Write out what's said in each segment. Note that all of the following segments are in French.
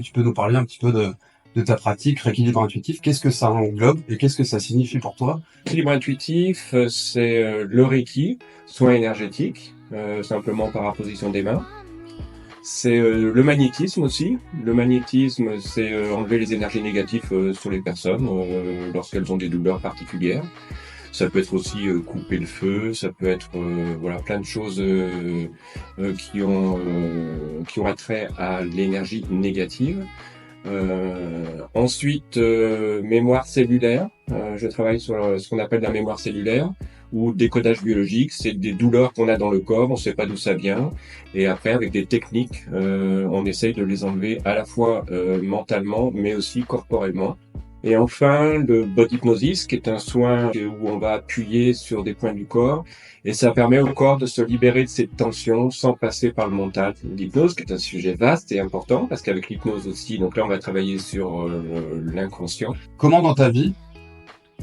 que tu peux nous parler un petit peu de ta pratique rééquilibre intuitif? Qu'est-ce que ça englobe et qu'est-ce que ça signifie pour toi? L'équilibre intuitif, c'est le Reiki, soin énergétique, simplement par apposition des mains. C'est le magnétisme aussi. Le magnétisme, c'est enlever les énergies négatives sur les personnes lorsqu'elles ont des douleurs particulières. Ça peut être aussi couper le feu, ça peut être voilà plein de choses qui ont attrait à l'énergie négative. Ensuite, mémoire cellulaire. Je travaille sur ce qu'on appelle la mémoire cellulaire ou décodage biologique. C'est des douleurs qu'on a dans le corps, on ne sait pas d'où ça vient. Et après, avec des techniques, on essaye de les enlever à la fois mentalement, mais aussi corporellement. Et enfin, le body hypnosis, qui est un soin où on va appuyer sur des points du corps, et ça permet au corps de se libérer de ses tensions sans passer par le mental. L'hypnose, qui est un sujet vaste et important, parce qu'avec l'hypnose aussi, donc là on va travailler sur l'inconscient. Comment dans ta vie,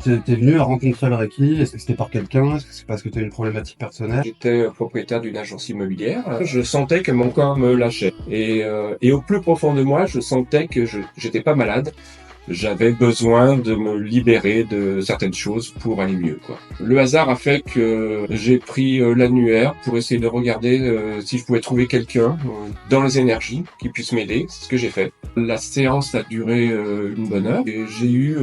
t'es venu à rencontrer le Reiki? Est-ce que c'était par quelqu'un? Est-ce que c'est parce que tu as une problématique personnelle? J'étais propriétaire d'une agence immobilière. Je sentais que mon corps me lâchait. Et au plus profond de moi, je sentais que j'étais pas malade. J'avais besoin de me libérer de certaines choses pour aller mieux, quoi. Le hasard a fait que j'ai pris l'annuaire pour essayer de regarder si je pouvais trouver quelqu'un dans les énergies qui puisse m'aider. C'est ce que j'ai fait. La séance a duré une bonne heure et j'ai eu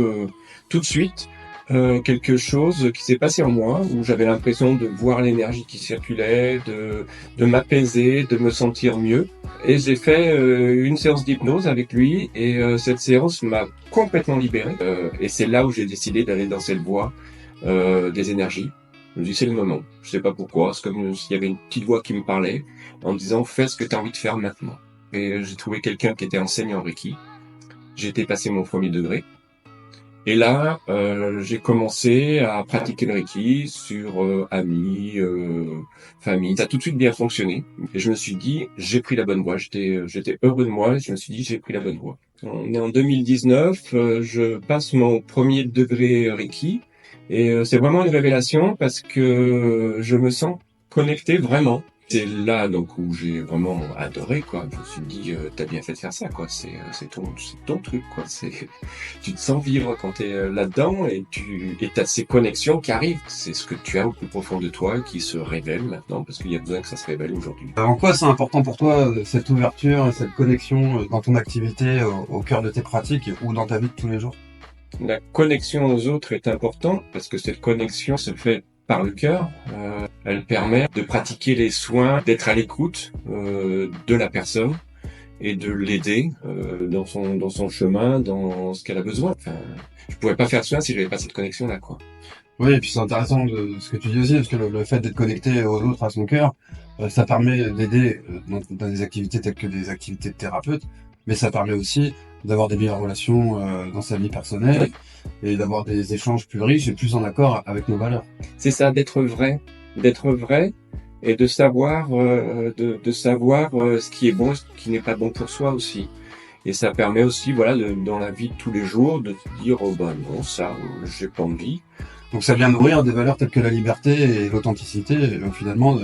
tout de suite quelque chose qui s'est passé en moi où j'avais l'impression de voir l'énergie qui circulait, de m'apaiser, de me sentir mieux. Et j'ai fait une séance d'hypnose avec lui et cette séance m'a complètement libéré. Et c'est là où j'ai décidé d'aller dans cette voie des énergies. Je me dis c'est le moment. Je sais pas pourquoi. C'est comme s'il y avait une petite voix qui me parlait en me disant fais ce que tu as envie de faire maintenant. Et j'ai trouvé quelqu'un qui était enseignant en Reiki. J'ai été passer mon premier degré. Et là, j'ai commencé à pratiquer le Reiki sur amis, famille. Ça a tout de suite bien fonctionné. Et je me suis dit, j'ai pris la bonne voie. J'étais heureux de moi. Et je me suis dit, j'ai pris la bonne voie. On est en 2019. Je passe mon premier degré Reiki. Et c'est vraiment une révélation parce que je me sens connecté vraiment. C'est là donc où j'ai vraiment adoré, quoi. Je me suis dit t'as bien fait de faire ça, quoi. C'est ton truc, quoi. Tu te sens vivre quand t'es là-dedans et t'as ces connexions qui arrivent. C'est ce que tu as au plus profond de toi qui se révèle maintenant parce qu'il y a besoin que ça se révèle aujourd'hui. En quoi c'est important pour toi, cette ouverture, cette connexion dans ton activité, au cœur de tes pratiques ou dans ta vie de tous les jours? La connexion aux autres est importante parce que cette connexion se fait par le cœur. Elle permet de pratiquer les soins, d'être à l'écoute de la personne et de l'aider dans son chemin, dans ce qu'elle a besoin. Enfin, je pourrais pas faire soin si j'avais pas cette connexion-là, quoi. Oui, et puis c'est intéressant de ce que tu dis aussi, parce que le fait d'être connecté aux autres, à son cœur, ça permet d'aider dans des activités telles que des activités de thérapeute, mais ça permet aussi d'avoir des meilleures relations dans sa vie personnelle et d'avoir des échanges plus riches et plus en accord avec nos valeurs. C'est ça, d'être vrai et de savoir ce qui est bon, ce qui n'est pas bon pour soi aussi. Et ça permet aussi, voilà, dans la vie de tous les jours, de se dire oh ben non, ça, j'ai pas envie. Donc ça vient nourrir des valeurs telles que la liberté et l'authenticité, et finalement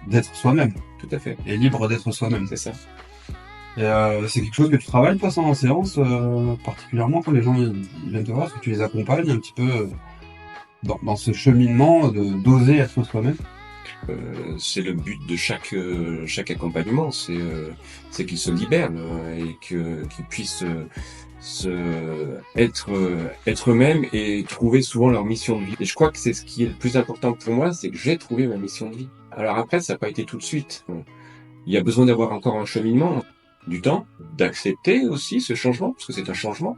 d'être soi-même. Tout à fait. Et libre d'être soi-même. C'est ça. Et c'est quelque chose que tu travailles toi ça en séance, particulièrement quand les gens ils viennent te voir, est-ce que tu les accompagnes un petit peu dans ce cheminement d'oser être soi-même? C'est le but de chaque accompagnement, c'est qu'ils se libèrent et qu'ils puissent être eux-mêmes et trouver souvent leur mission de vie. Et je crois que c'est ce qui est le plus important pour moi, c'est que j'ai trouvé ma mission de vie. Alors après, ça n'a pas été tout de suite. Il y a besoin d'avoir encore un cheminement, du temps, d'accepter aussi ce changement, parce que c'est un changement.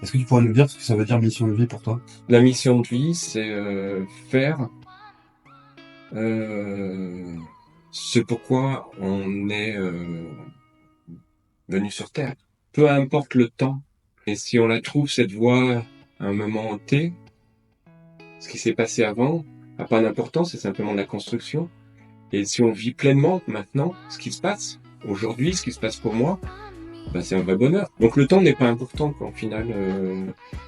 Est-ce que tu pourrais nous dire ce que ça veut dire mission de vie pour toi? La mission de vie, c'est faire ce pourquoi on est venu sur Terre. Peu importe le temps. Et si on la trouve, cette voie, à un moment T, ce qui s'est passé avant n'a pas d'importance, c'est simplement de la construction. Et si on vit pleinement maintenant ce qui se passe, aujourd'hui, ce qui se passe pour moi, bah c'est un vrai bonheur. Donc le temps n'est pas important, quoi, au final.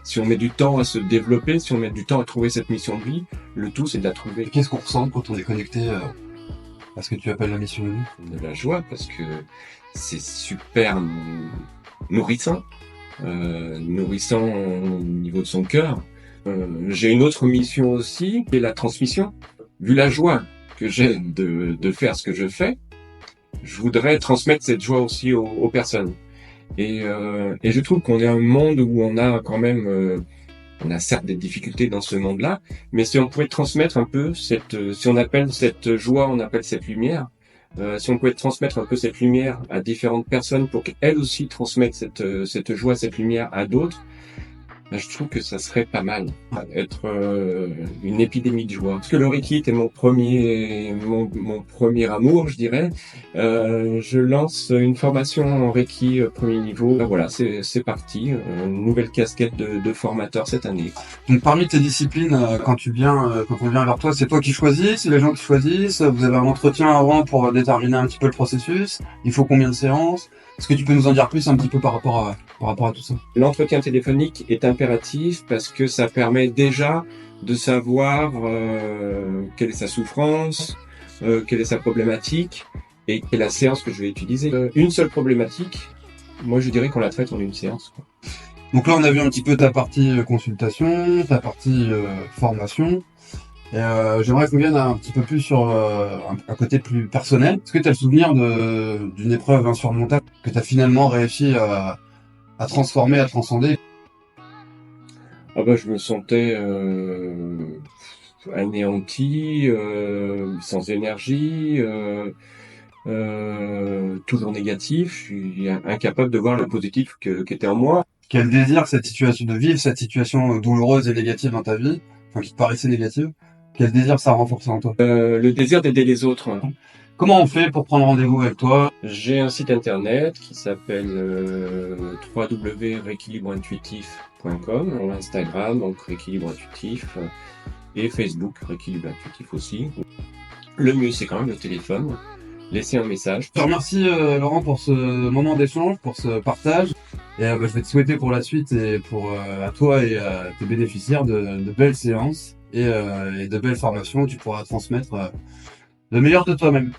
Si on met du temps à se développer, si on met du temps à trouver cette mission de vie, le tout c'est de la trouver. Qu'est-ce qu'on ressent quand on est connecté à ce que tu appelles la mission de vie? De la joie, parce que c'est super nourrissant, nourrissant au niveau de son cœur. J'ai une autre mission aussi, qui est la transmission. Vu la joie que j'ai de faire ce que je fais, je voudrais transmettre cette joie aussi aux personnes. Et je trouve qu'on est un monde où on a quand même, on a certes des difficultés dans ce monde-là, mais si on pouvait transmettre un peu si on appelle cette joie, on appelle cette lumière, si on pouvait transmettre un peu cette lumière à différentes personnes pour qu'elles aussi transmettent cette joie, cette lumière à d'autres, ben, je trouve que ça serait pas mal, être une épidémie de joie. Parce que le Reiki était mon premier amour, je dirais. Je lance une formation en Reiki premier niveau. Ben voilà, c'est parti. Une nouvelle casquette de formateur cette année. Donc parmi tes disciplines, quand on vient vers toi, c'est toi qui choisis, c'est les gens qui choisissent, vous avez un entretien avant pour déterminer un petit peu le processus, il faut combien de séances? Est-ce que tu peux nous en dire plus un petit peu par rapport à tout ça? L'entretien téléphonique est impératif parce que ça permet déjà de savoir quelle est sa souffrance, quelle est sa problématique et quelle est la séance que je vais utiliser. Une seule problématique, moi je dirais qu'on la traite en une séance, quoi. Donc là, on a vu un petit peu ta partie consultation, ta partie formation. Et j'aimerais qu'on vienne un petit peu plus sur un côté plus personnel. Est-ce que tu as le souvenir d'une épreuve insurmontable que tu as finalement réussi à transformer, à transcender? Ah bah je me sentais anéanti, sans énergie, toujours négatif, je suis incapable de voir le positif qui était en moi. Quel désir de vivre cette situation douloureuse et négative dans ta vie, enfin qui te paraissait négative, quel désir ça a renforcé en toi? Le désir d'aider les autres. Comment on fait pour prendre rendez-vous avec toi? J'ai un site internet qui s'appelle www.rééquilibreintuitif.com, Instagram, donc Rééquilibre Intuitif, et Facebook, Rééquilibre Intuitif aussi. Le mieux, c'est quand même le téléphone. Laissez un message. Je te remercie Laurent pour ce moment d'échange, pour ce partage. Et je vais te souhaiter pour la suite et pour à toi et à tes bénéficiaires de belles séances et de belles formations où tu pourras transmettre le meilleur de toi-même.